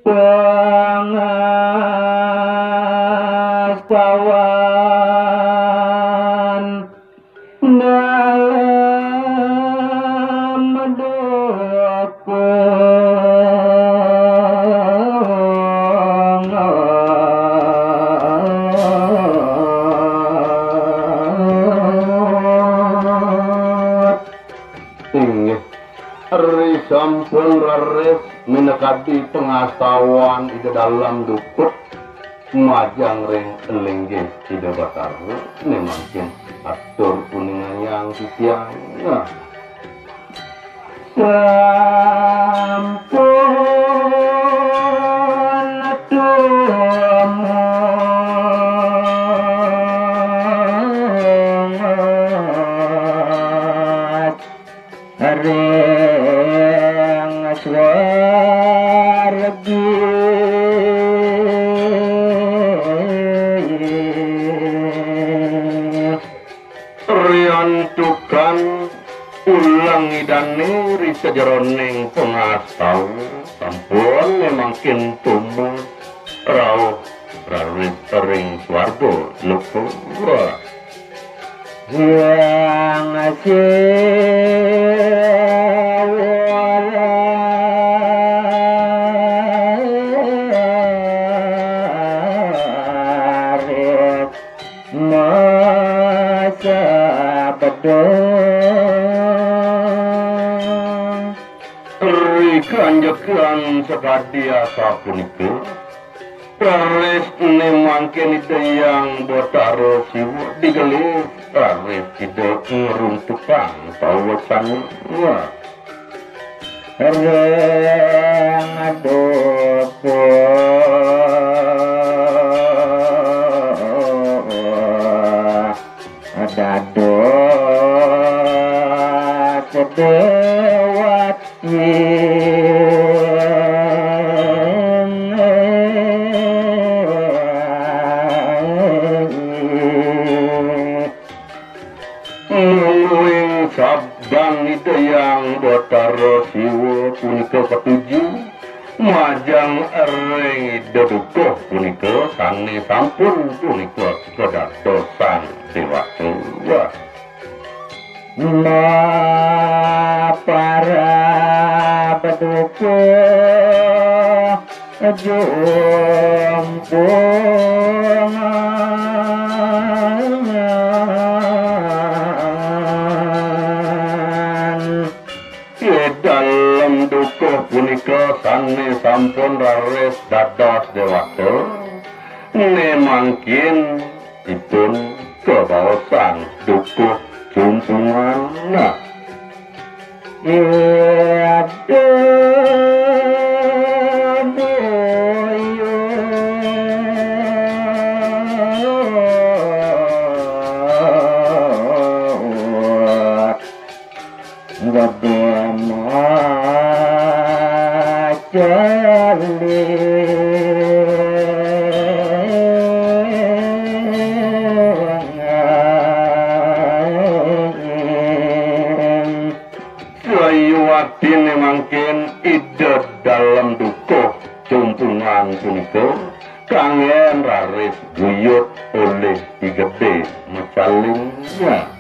pengastawan dalam dukung inggih ri sampun rares minekati pengastawan ide dalam dukut majang ring linggih ide batar memangkin atur kuningan yang sisiangnya sampun tumat ring swargi riantukan ulang idane ri sejeroning pengasau sampun memangkin tumbuh rauh raris ring swarga lupa yang asyik masa bedeng rikanjekan sekadiasa punika raris nemangkin ide yang botaro siwa digelis raris ide ngeruntukan tawasan ring aduku dado sedewati nungguing sabdan ide yang botaro siwa punika ketujuh majang ring ide dukuh punika sane sampun punika kedadosan dewasa para beduku jumpungan dalam dukuh punika sane sampun raris dados dewasa nemangkin ipun kebaosan dukuh jumpungan Sayuwadine mangkin ide dalam dukuh jumpungan punika kangen raris guyut oleh igede macalingnya